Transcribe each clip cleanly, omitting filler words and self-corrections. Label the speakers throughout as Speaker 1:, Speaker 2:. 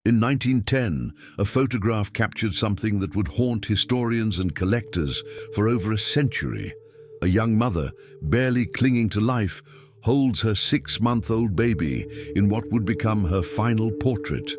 Speaker 1: In 1910, a photograph captured something that would haunt historians and collectors for over a century. A young mother, barely clinging to life, holds her 6-month-old baby in what would become her final portrait.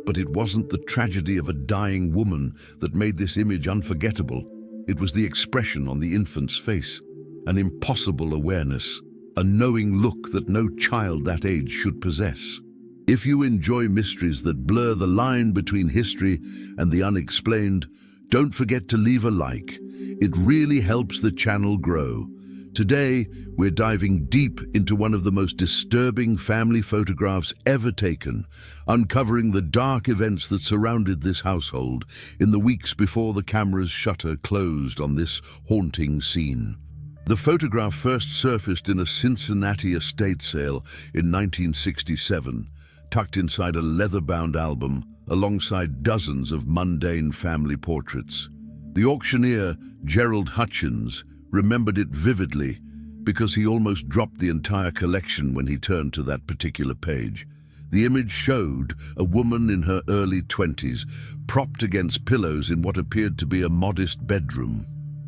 Speaker 1: But it wasn't the tragedy of a dying woman that made this image unforgettable. It was the expression on the infant's face, an impossible awareness, a knowing look that no child that age should possess. If you enjoy mysteries that blur the line between history and the unexplained, don't forget to leave a like. It really helps the channel grow. Today, we're diving deep into one of the most disturbing family photographs ever taken, uncovering the dark events that surrounded this household in the weeks before the camera's shutter closed on this haunting scene. The photograph first surfaced in a Cincinnati estate sale in 1967, tucked inside a leather-bound album alongside dozens of mundane family portraits. The auctioneer, Gerald Hutchins, remembered it vividly because he almost dropped the entire collection when he turned to that particular page. The image showed a woman in her early 20s, propped against pillows in what appeared to be a modest bedroom.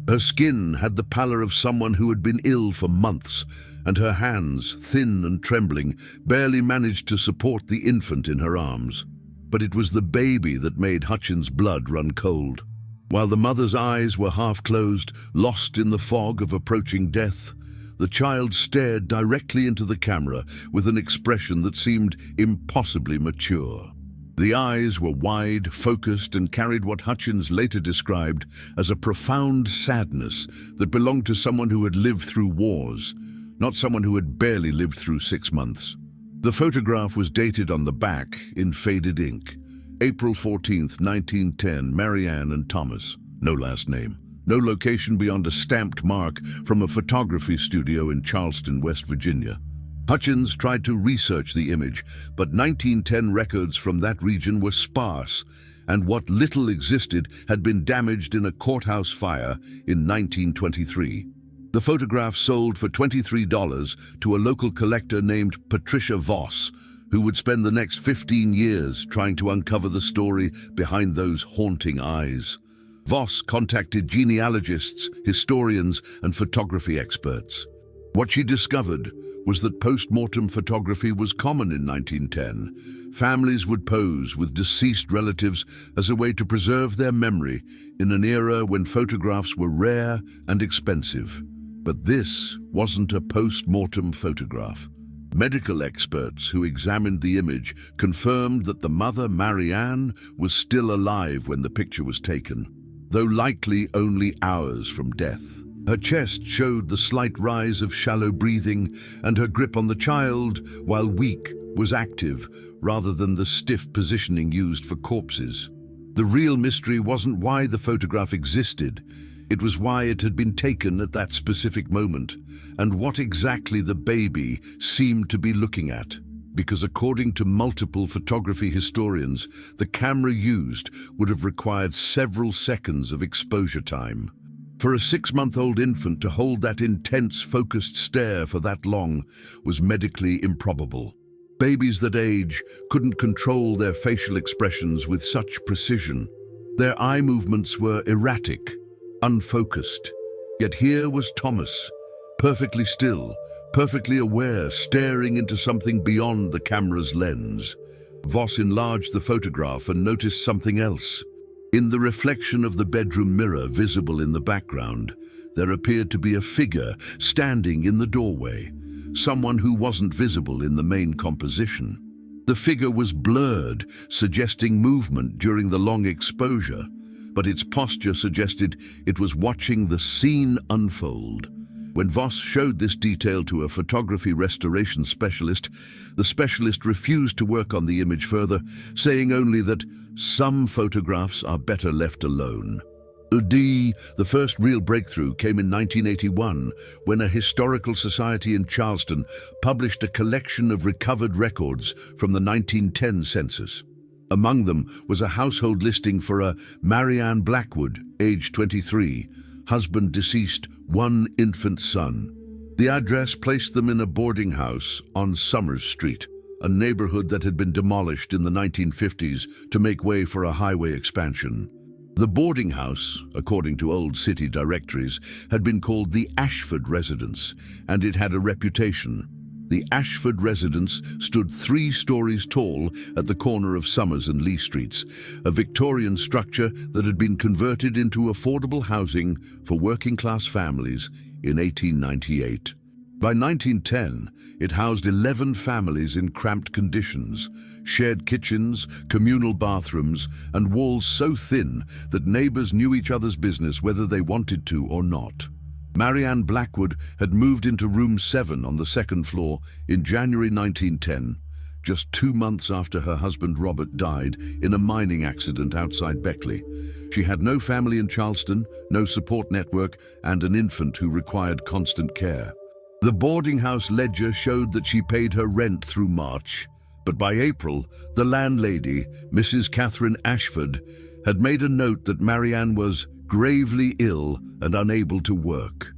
Speaker 1: Her skin had the pallor of someone who had been ill for months, and her hands, thin and trembling, barely managed to support the infant in her arms. But it was the baby that made Hutchins' blood run cold. While the mother's eyes were half closed, lost in the fog of approaching death, the child stared directly into the camera with an expression that seemed impossibly mature. The eyes were wide, focused, and carried what Hutchins later described as a profound sadness that belonged to someone who had lived through wars, not someone who had barely lived through 6 months. The photograph was dated on the back in faded ink. April 14th, 1910, Marianne and Thomas. No last name. No location beyond a stamped mark from a photography studio in Charleston, West Virginia. Hutchins tried to research the image, but 1910 records from that region were sparse, and what little existed had been damaged in a courthouse fire in 1923. The photograph sold for $23 to a local collector named Patricia Voss, who would spend the next 15 years trying to uncover the story behind those haunting eyes. Voss contacted genealogists, historians, and photography experts. What she discovered was that post-mortem photography was common in 1910. Families would pose with deceased relatives as a way to preserve their memory in an era when photographs were rare and expensive. But this wasn't a post-mortem photograph. Medical experts who examined the image confirmed that the mother, Marianne, was still alive when the picture was taken, though likely only hours from death. Her chest showed the slight rise of shallow breathing, and her grip on the child, while weak, was active, rather than the stiff positioning used for corpses. The real mystery wasn't why the photograph existed. It was why it had been taken at that specific moment, and what exactly the baby seemed to be looking at. Because according to multiple photography historians, the camera used would have required several seconds of exposure time. For a 6-month-old infant to hold that intense, focused stare for that long was medically improbable. Babies that age couldn't control their facial expressions with such precision. Their eye movements were erratic, unfocused. Yet here was Thomas, perfectly still, perfectly aware, staring into something beyond the camera's lens. Voss enlarged the photograph and noticed something else. In the reflection of the bedroom mirror visible in the background, there appeared to be a figure standing in the doorway, someone who wasn't visible in the main composition. The figure was blurred, suggesting movement during the long exposure, but its posture suggested it was watching the scene unfold. When Voss showed this detail to a photography restoration specialist, the specialist refused to work on the image further, saying only that some photographs are better left alone. The first real breakthrough came in 1981, when a historical society in Charleston published a collection of recovered records from the 1910 census. Among them was a household listing for a Marianne Blackwood, age 23, husband deceased, 1 infant son. The address placed them in a boarding house on Summers Street, a neighborhood that had been demolished in the 1950s to make way for a highway expansion. The boarding house, according to old city directories, had been called the Ashford residence, and it had a reputation. The Ashford residence stood 3 stories tall at the corner of Somers and Lee Streets, a Victorian structure that had been converted into affordable housing for working-class families in 1898. By 1910, it housed 11 families in cramped conditions, shared kitchens, communal bathrooms, and walls so thin that neighbors knew each other's business whether they wanted to or not. Marianne Blackwood had moved into room 7 on the 2nd floor in January 1910, just 2 months after her husband Robert died in a mining accident outside Beckley. She had no family in Charleston, no support network, and an infant who required constant care. The boarding house ledger showed that she paid her rent through March, but by April, the landlady, Mrs. Catherine Ashford, had made a note that Marianne was gravely ill and unable to work.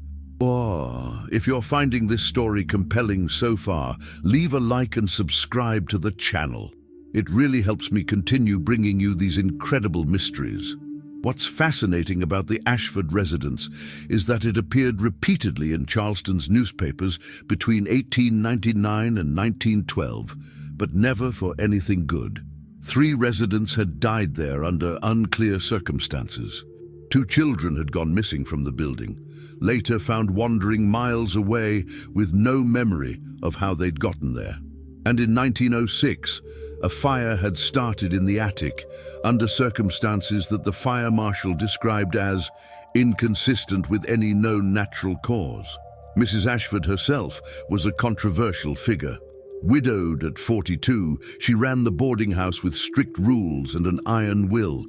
Speaker 1: If you're finding this story compelling so far, leave a like and subscribe to the channel. It really helps me continue bringing you these incredible mysteries. What's fascinating about the Ashford residence is that it appeared repeatedly in Charleston's newspapers between 1899 and 1912, but never for anything good. 3 residents had died there under unclear circumstances. 2 children had gone missing from the building, later found wandering miles away with no memory of how they'd gotten there. And in 1906, a fire had started in the attic under circumstances that the fire marshal described as inconsistent with any known natural cause. Mrs. Ashford herself was a controversial figure. Widowed at 42, she ran the boarding house with strict rules and an iron will.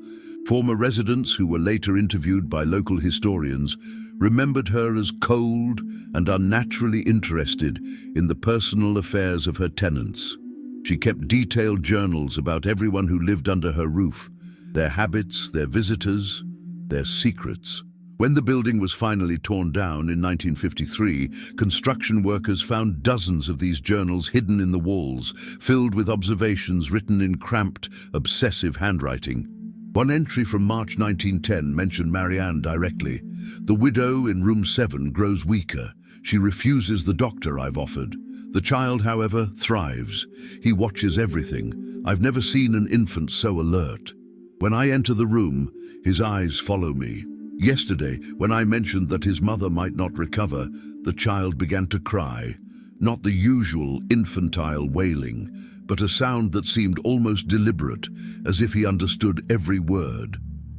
Speaker 1: Former residents, who were later interviewed by local historians, remembered her as cold and unnaturally interested in the personal affairs of her tenants. She kept detailed journals about everyone who lived under her roof, their habits, their visitors, their secrets. When the building was finally torn down in 1953, construction workers found dozens of these journals hidden in the walls, filled with observations written in cramped, obsessive handwriting. One entry from March 1910 mentioned Marianne directly. "The widow in room 7 grows weaker. She refuses the doctor I've offered. The child, however, thrives. He watches everything. I've never seen an infant so alert. When I enter the room, his eyes follow me. Yesterday, when I mentioned that his mother might not recover, the child began to cry. Not the usual infantile wailing, but a sound that seemed almost deliberate, as if he understood every word."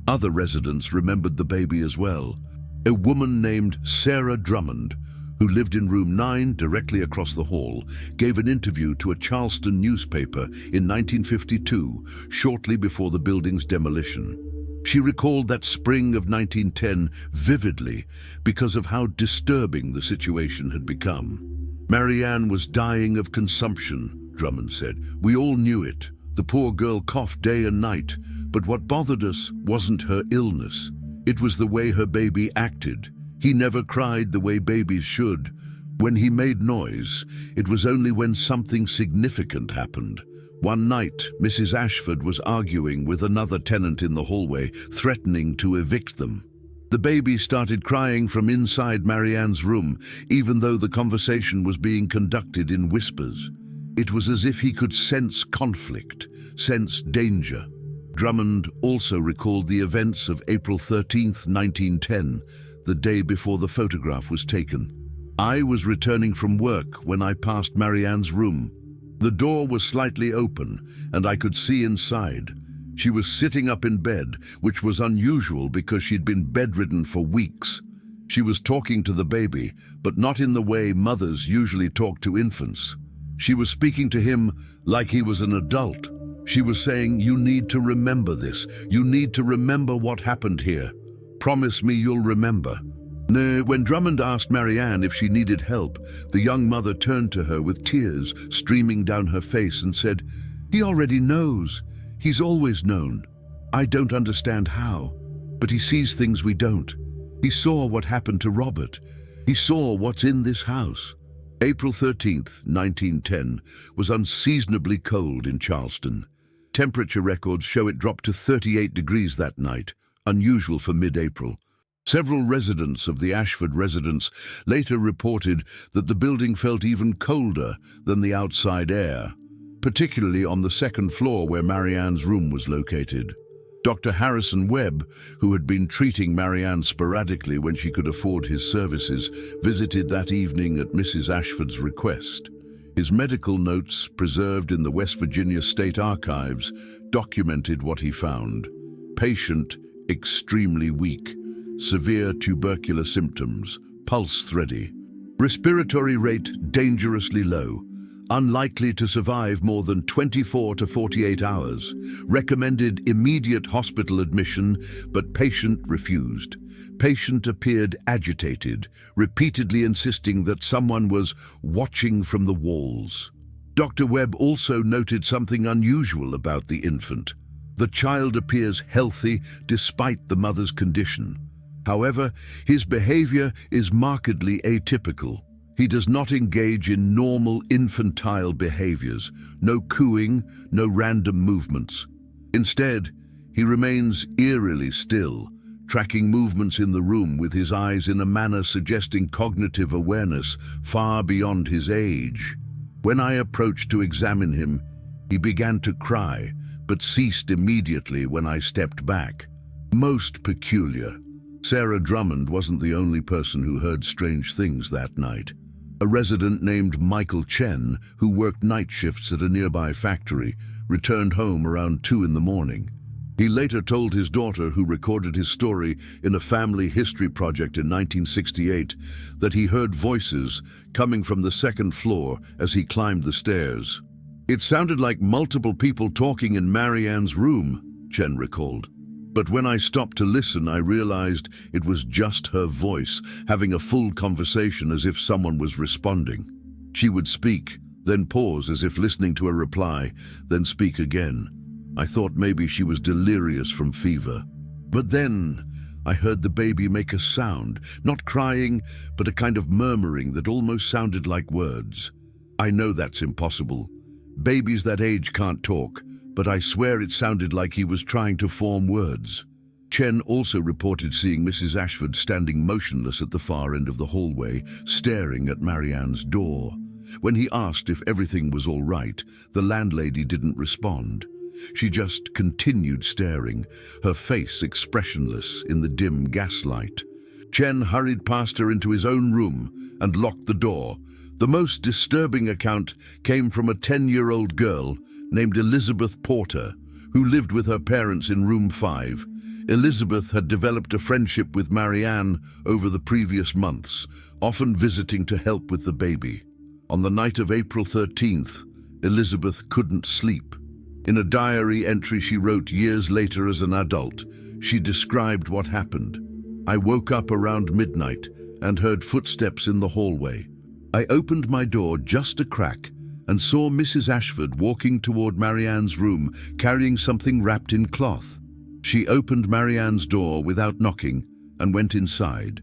Speaker 1: Other residents remembered the baby as well. A woman named Sarah Drummond, who lived in room 9 directly across the hall, gave an interview to a Charleston newspaper in 1952, shortly before the building's demolition. She recalled that spring of 1910 vividly because of how disturbing the situation had become. "Marianne was dying of consumption," Drummond said. "We all knew it. The poor girl coughed day and night, but what bothered us wasn't her illness. It was the way her baby acted. He never cried the way babies should. When he made noise, it was only when something significant happened. One night, Mrs. Ashford was arguing with another tenant in the hallway, threatening to evict them. The baby started crying from inside Marianne's room, even though the conversation was being conducted in whispers. It was as if he could sense conflict, sense danger." Drummond also recalled the events of April 13th, 1910, the day before the photograph was taken. "I was returning from work when I passed Marianne's room. The door was slightly open, and I could see inside. She was sitting up in bed, which was unusual because she'd been bedridden for weeks. She was talking to the baby, but not in the way mothers usually talk to infants. She was speaking to him like he was an adult. She was saying, 'You need to remember this. You need to remember what happened here. Promise me you'll remember.'" When Drummond asked Marianne if she needed help, the young mother turned to her with tears streaming down her face and said, "He already knows. He's always known. I don't understand how, but he sees things we don't. He saw what happened to Robert. He saw what's in this house. April 13th, 1910, was unseasonably cold in Charleston. Temperature records show it dropped to 38 degrees that night, unusual for mid-April. Several residents of the Ashford residence later reported that the building felt even colder than the outside air, particularly on the second floor where Marianne's room was located. Dr. Harrison Webb, who had been treating Marianne sporadically when she could afford his services, visited that evening at Mrs. Ashford's request. His medical notes, preserved in the West Virginia State Archives, documented what he found. Patient, extremely weak. Severe tubercular symptoms. Pulse thready. Respiratory rate dangerously low. Unlikely to survive more than 24 to 48 hours. Recommended immediate hospital admission, but patient refused. Patient appeared agitated, repeatedly insisting that someone was watching from the walls. Dr. Webb also noted something unusual about the infant. The child appears healthy despite the mother's condition. However, his behavior is markedly atypical. He does not engage in normal infantile behaviors, no cooing, no random movements. Instead, he remains eerily still, tracking movements in the room with his eyes in a manner suggesting cognitive awareness far beyond his age. When I approached to examine him, he began to cry, but ceased immediately when I stepped back. Most peculiar. Sarah Drummond wasn't the only person who heard strange things that night. A resident named Michael Chen, who worked night shifts at a nearby factory, returned home around 2 in the morning. He later told his daughter, who recorded his story in a family history project in 1968, that he heard voices coming from the second floor as he climbed the stairs. It sounded like multiple people talking in Marianne's room, Chen recalled. But when I stopped to listen, I realized it was just her voice, having a full conversation as if someone was responding. She would speak, then pause as if listening to a reply, then speak again. I thought maybe she was delirious from fever. But then I heard the baby make a sound, not crying, but a kind of murmuring that almost sounded like words. I know that's impossible. Babies that age can't talk, but I swear it sounded like he was trying to form words. Chen also reported seeing Mrs. Ashford standing motionless at the far end of the hallway, staring at Marianne's door. When he asked if everything was all right, the landlady didn't respond. She just continued staring, her face expressionless in the dim gaslight. Chen hurried past her into his own room and locked the door. The most disturbing account came from a 10-year-old girl named Elizabeth Porter, who lived with her parents in room 5. Elizabeth had developed a friendship with Marianne over the previous months, often visiting to help with the baby. On the night of April 13th, Elizabeth couldn't sleep. In a diary entry she wrote years later as an adult, she described what happened. I woke up around midnight and heard footsteps in the hallway. I opened my door just a crack and saw Mrs. Ashford walking toward Marianne's room, carrying something wrapped in cloth. She opened Marianne's door without knocking and went inside.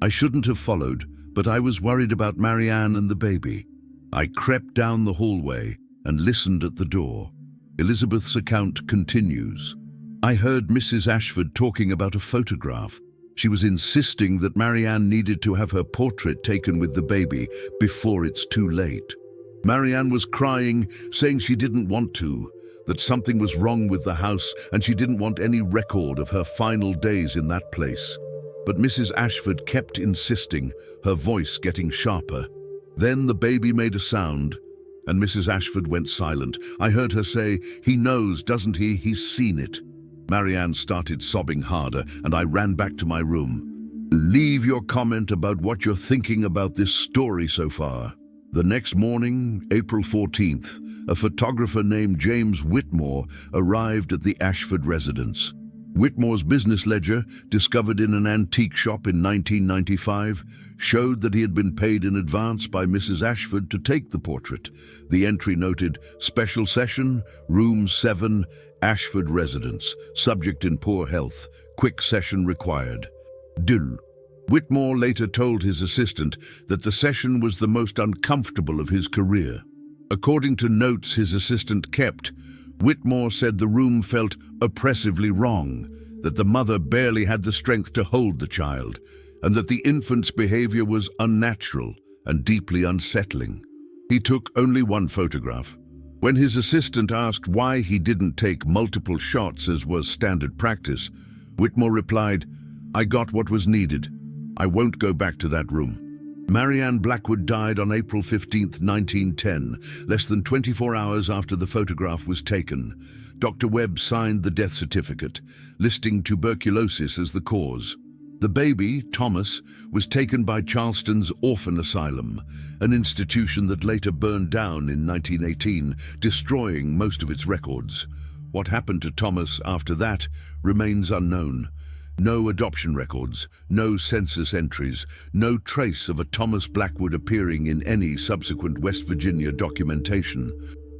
Speaker 1: I shouldn't have followed, but I was worried about Marianne and the baby. I crept down the hallway and listened at the door. Elizabeth's account continues. I heard Mrs. Ashford talking about a photograph. She was insisting that Marianne needed to have her portrait taken with the baby before it's too late. Marianne was crying, saying she didn't want to, that something was wrong with the house and she didn't want any record of her final days in that place. But Mrs. Ashford kept insisting, her voice getting sharper. Then the baby made a sound, and Mrs. Ashford went silent. I heard her say, "He knows, doesn't he? He's seen it." Marianne started sobbing harder, and I ran back to my room. Leave your comment about what you're thinking about this story so far. The next morning, April 14th, a photographer named James Whitmore arrived at the Ashford residence. Whitmore's business ledger, discovered in an antique shop in 1995, showed that he had been paid in advance by Mrs. Ashford to take the portrait. The entry noted, "Special session, room 7, Ashford residence, subject in poor health, quick session required." Dill. Whitmore later told his assistant that the session was the most uncomfortable of his career. According to notes his assistant kept, Whitmore said the room felt oppressively wrong, that the mother barely had the strength to hold the child, and that the infant's behavior was unnatural and deeply unsettling. He took only one photograph. When his assistant asked why he didn't take multiple shots as was standard practice, Whitmore replied, "I got what was needed. I won't go back to that room." Marianne Blackwood died on April 15, 1910, less than 24 hours after the photograph was taken. Dr. Webb signed the death certificate, listing tuberculosis as the cause. The baby, Thomas, was taken by Charleston's Orphan Asylum, an institution that later burned down in 1918, destroying most of its records. What happened to Thomas after that remains unknown. No adoption records, no census entries, no trace of a Thomas Blackwood appearing in any subsequent West Virginia documentation.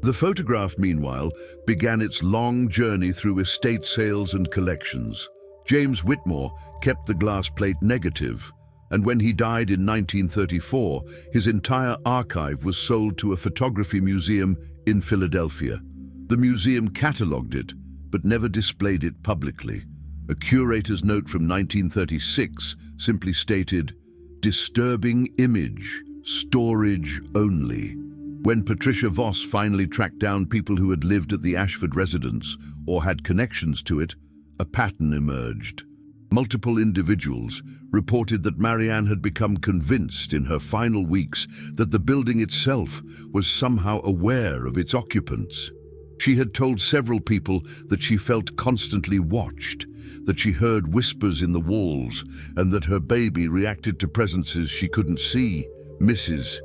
Speaker 1: The photograph, meanwhile, began its long journey through estate sales and collections. James Whitmore kept the glass plate negative, and when he died in 1934, his entire archive was sold to a photography museum in Philadelphia. The museum catalogued it, but never displayed it publicly. A curator's note from 1936 simply stated, "Disturbing image, storage only." When Patricia Voss finally tracked down people who had lived at the Ashford residence or had connections to it, a pattern emerged. Multiple individuals reported that Marianne had become convinced in her final weeks that the building itself was somehow aware of its occupants. She had told several people that she felt constantly watched, that she heard whispers in the walls, and that her baby reacted to presences she couldn't see. Mrs.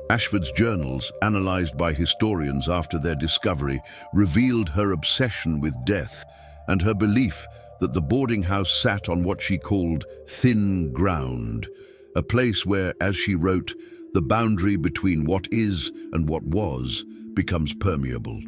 Speaker 1: Ashford's journals, analyzed by historians after their discovery, revealed her obsession with death and her belief that the boarding house sat on what she called thin ground, a place where, as she wrote, the boundary between what is and what was becomes permeable.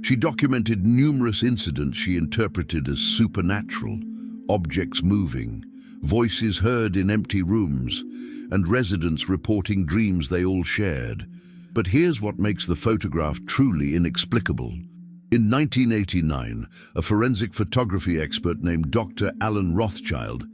Speaker 1: She documented numerous incidents she interpreted as supernatural, objects moving, voices heard in empty rooms, and residents reporting dreams they all shared. But here's what makes the photograph truly inexplicable. In 1989, a forensic photography expert named Dr. Alan Rothschild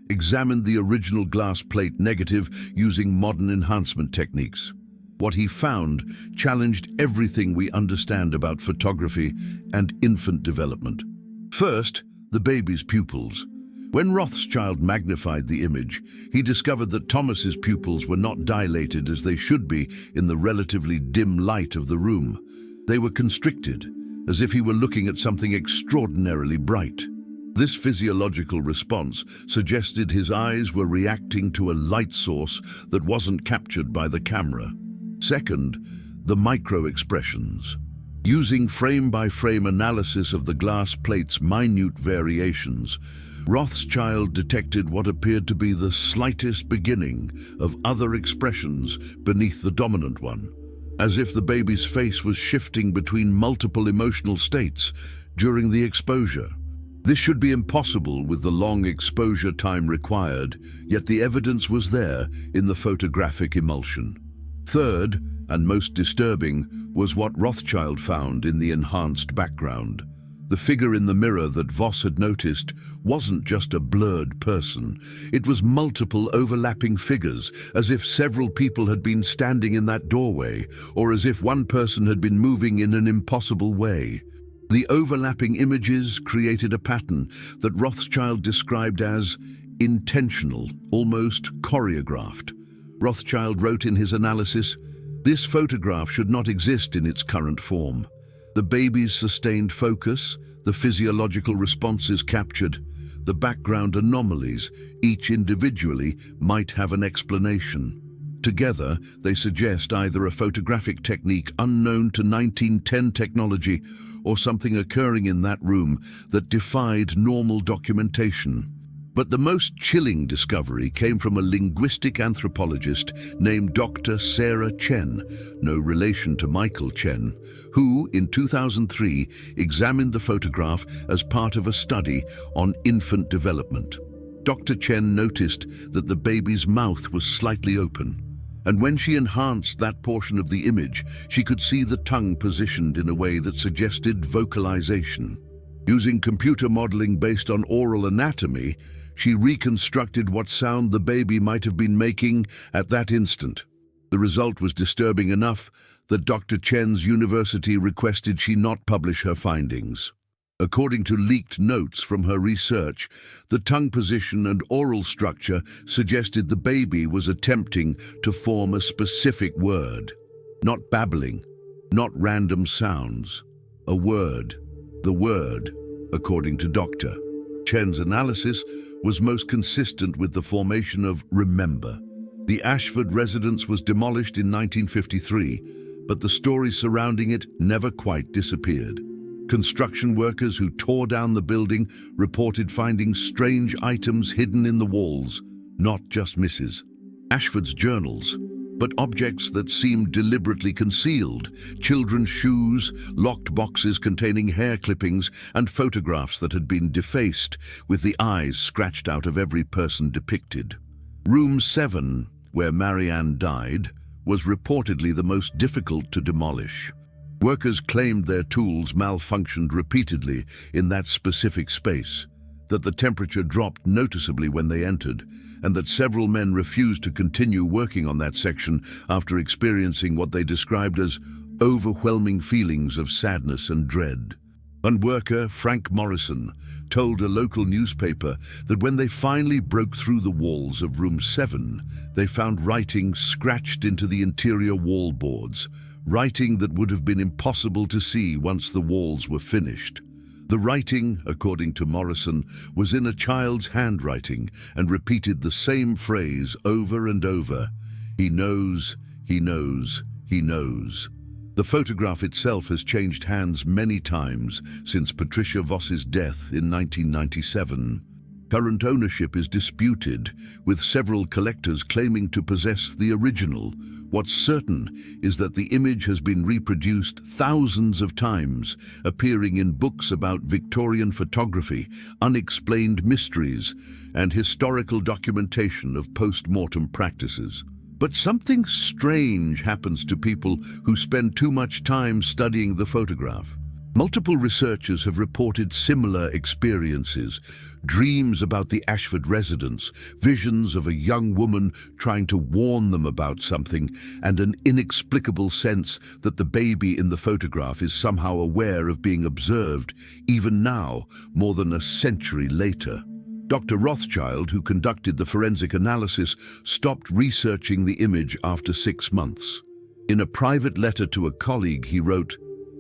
Speaker 1: examined the original glass plate negative using modern enhancement techniques. What he found challenged everything we understand about photography and infant development. First, the baby's pupils. When Rothschild magnified the image, he discovered that Thomas's pupils were not dilated as they should be in the relatively dim light of the room. They were constricted, as if he were looking at something extraordinarily bright. This physiological response suggested his eyes were reacting to a light source that wasn't captured by the camera. Second, the micro-expressions. Using frame-by-frame analysis of the glass plate's minute variations, Rothschild detected what appeared to be the slightest beginning of other expressions beneath the dominant one, as if the baby's face was shifting between multiple emotional states during the exposure. This should be impossible with the long exposure time required, yet the evidence was there in the photographic emulsion. Third, and most disturbing, was what Rothschild found in the enhanced background. The figure in the mirror that Voss had noticed wasn't just a blurred person. It was multiple overlapping figures, as if several people had been standing in that doorway, or as if one person had been moving in an impossible way. The overlapping images created a pattern that Rothschild described as intentional, almost choreographed. Rothschild wrote in his analysis, "This photograph should not exist in its current form. The baby's sustained focus, the physiological responses captured, the background anomalies, each individually, might have an explanation. Together, they suggest either a photographic technique unknown to 1910 technology or something occurring in that room that defied normal documentation." But the most chilling discovery came from a linguistic anthropologist named Dr. Sarah Chen, no relation to Michael Chen, who, in 2003, examined the photograph as part of a study on infant development. Dr. Chen noticed that the baby's mouth was slightly open, and when she enhanced that portion of the image, she could see the tongue positioned in a way that suggested vocalization. Using computer modeling based on oral anatomy, she reconstructed what sound the baby might have been making at that instant. The result was disturbing enough that Dr. Chen's university requested she not publish her findings. According to leaked notes from her research, the tongue position and oral structure suggested the baby was attempting to form a specific word. Not babbling, not random sounds. A word. The word, according to Dr. Chen's analysis, was most consistent with the formation of remember. The Ashford residence was demolished in 1953, but the story surrounding it never quite disappeared. Construction workers who tore down the building reported finding strange items hidden in the walls, not just misses. Ashford's journals, but objects that seemed deliberately concealed: children's shoes, locked boxes containing hair clippings, and photographs that had been defaced, with the eyes scratched out of every person depicted. Room 7, where Marianne died, was reportedly the most difficult to demolish. Workers claimed their tools malfunctioned repeatedly in that specific space, that the temperature dropped noticeably when they entered, and that several men refused to continue working on that section after experiencing what they described as overwhelming feelings of sadness and dread. One worker, Frank Morrison, told a local newspaper that when they finally broke through the walls of room 7, they found writing scratched into the interior wall boards, writing that would have been impossible to see once the walls were finished. The writing, according to Morrison, was in a child's handwriting and repeated the same phrase over and over: "He knows, he knows, he knows." The photograph itself has changed hands many times since Patricia Voss's death in 1997. Current ownership is disputed, with several collectors claiming to possess the original. What's certain is that the image has been reproduced thousands of times, appearing in books about Victorian photography, unexplained mysteries, and historical documentation of post-mortem practices. But something strange happens to people who spend too much time studying the photograph. Multiple researchers have reported similar experiences: dreams about the Ashford residence, visions of a young woman trying to warn them about something, and an inexplicable sense that the baby in the photograph is somehow aware of being observed, even now, more than a century later. Dr. Rothschild, who conducted the forensic analysis, stopped researching the image after 6 months. In a private letter to a colleague, he wrote,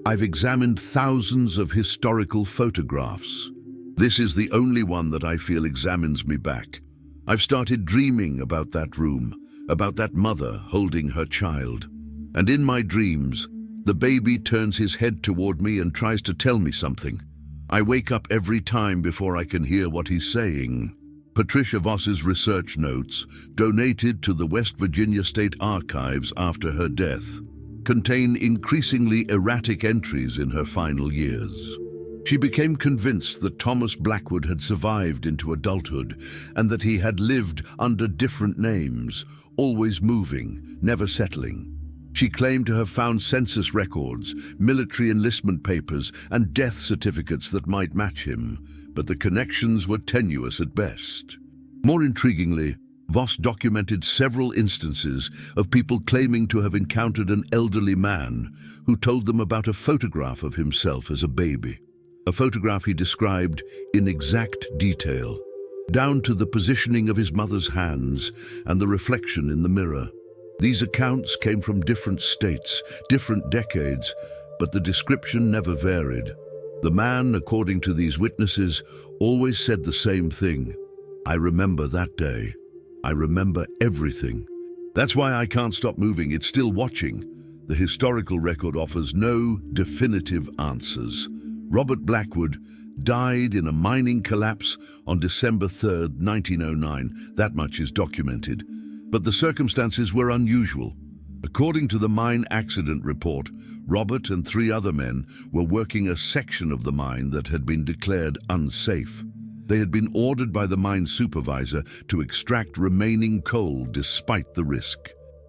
Speaker 1: "I've examined thousands of historical photographs. This is the only one that I feel examines me back. I've started dreaming about that room, about that mother holding her child. And in my dreams, the baby turns his head toward me and tries to tell me something. I wake up every time before I can hear what he's saying." Patricia Voss's research notes, donated to the West Virginia State Archives after her death, contain increasingly erratic entries in her final years. She became convinced that Thomas Blackwood had survived into adulthood and that he had lived under different names, always moving, never settling. She claimed to have found census records, military enlistment papers, and death certificates that might match him, but the connections were tenuous at best. More intriguingly, Voss documented several instances of people claiming to have encountered an elderly man who told them about a photograph of himself as a baby. A photograph he described in exact detail, down to the positioning of his mother's hands and the reflection in the mirror. These accounts came from different states, different decades, but the description never varied. The man, according to these witnesses, always said the same thing: "I remember that day. I remember everything. That's why I can't stop moving. It's still watching." The historical record offers no definitive answers. Robert Blackwood died in a mining collapse on December 3, 1909. That much is documented. But the circumstances were unusual. According to the mine accident report, Robert and 3 other men were working a section of the mine that had been declared unsafe. They had been ordered by the mine supervisor to extract remaining coal despite the risk.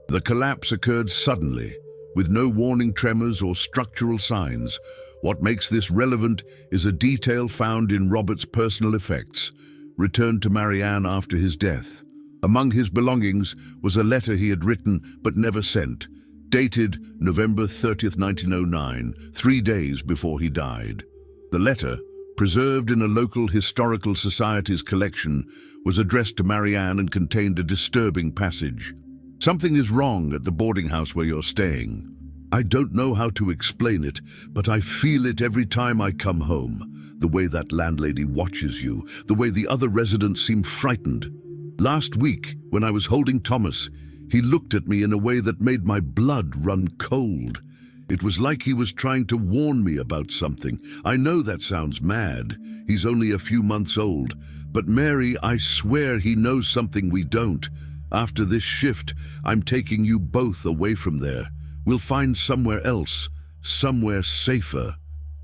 Speaker 1: The collapse occurred suddenly, with no warning tremors or structural signs. What makes this relevant is a detail found in Robert's personal effects, returned to Marianne after his death. Among his belongings was a letter he had written but never sent, dated November 30th, 1909, 3 days before he died. The letter, preserved in a local historical society's collection, was addressed to Marianne and contained a disturbing passage. "Something is wrong at the boarding house where you're staying. I don't know how to explain it, but I feel it every time I come home. The way that landlady watches you, the way the other residents seem frightened. Last week, when I was holding Thomas, he looked at me in a way that made my blood run cold. It was like he was trying to warn me about something. I know that sounds mad. He's only a few months old. But Mary, I swear he knows something we don't. After this shift, I'm taking you both away from there. We'll find somewhere else, somewhere safer."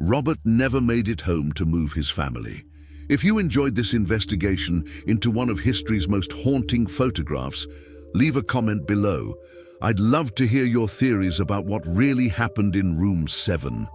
Speaker 1: Robert never made it home to move his family. If you enjoyed this investigation into one of history's most haunting photographs, leave a comment below. I'd love to hear your theories about what really happened in room 7.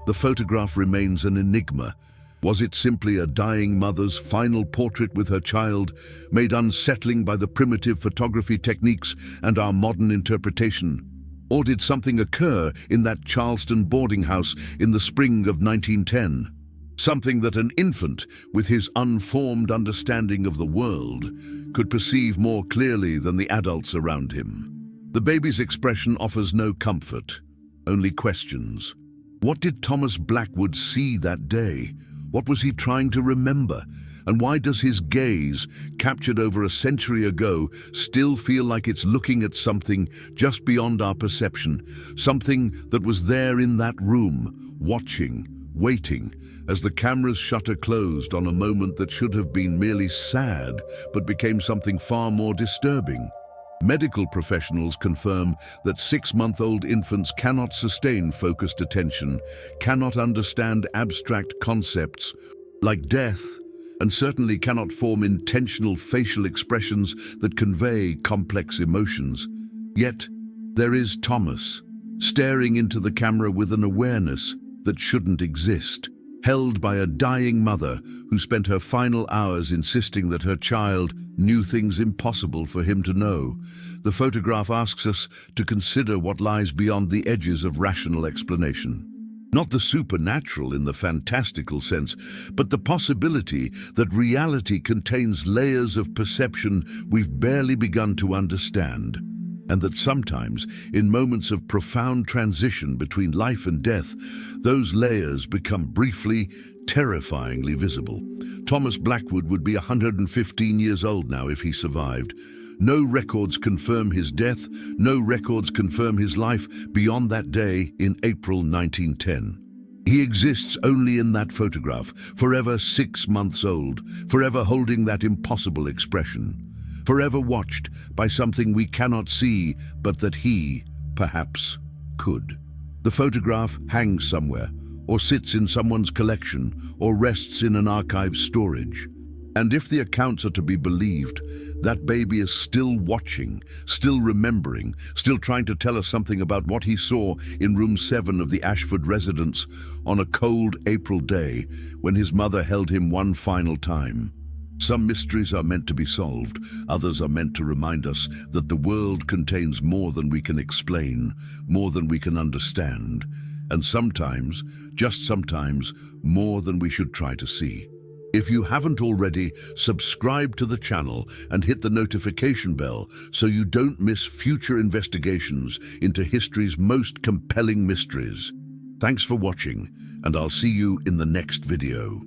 Speaker 1: The photograph remains an enigma. Was it simply a dying mother's final portrait with her child, made unsettling by the primitive photography techniques and our modern interpretation? Or did something occur in that Charleston boarding house in the spring of 1910? Something that an infant, with his unformed understanding of the world, could perceive more clearly than the adults around him. The baby's expression offers no comfort, only questions. What did Thomas Blackwood see that day? What was he trying to remember? And why does his gaze, captured over a century ago, still feel like it's looking at something just beyond our perception? Something that was there in that room, watching, waiting, as the camera's shutter closed on a moment that should have been merely sad, but became something far more disturbing. Medical professionals confirm that 6-month-old infants cannot sustain focused attention, cannot understand abstract concepts like death, and certainly cannot form intentional facial expressions that convey complex emotions. Yet, there is Thomas, staring into the camera with an awareness that shouldn't exist, held by a dying mother who spent her final hours insisting that her child knew things impossible for him to know. The photograph asks us to consider what lies beyond the edges of rational explanation. Not the supernatural in the fantastical sense, but the possibility that reality contains layers of perception we've barely begun to understand, and that sometimes, in moments of profound transition between life and death, those layers become briefly, terrifyingly visible. Thomas Blackwood would be 115 years old now if he survived. No records confirm his death, no records confirm his life beyond that day in April 1910. He exists only in that photograph, forever 6 months old, forever holding that impossible expression, forever watched by something we cannot see, but that he, perhaps, could. The photograph hangs somewhere, or sits in someone's collection, or rests in an archive storage. And if the accounts are to be believed, that baby is still watching, still remembering, still trying to tell us something about what he saw in room 7 of the Ashford residence on a cold April day when his mother held him one final time. Some mysteries are meant to be solved, others are meant to remind us that the world contains more than we can explain, more than we can understand, and sometimes, just sometimes, more than we should try to see. If you haven't already, subscribe to the channel and hit the notification bell so you don't miss future investigations into history's most compelling mysteries. Thanks for watching, and I'll see you in the next video.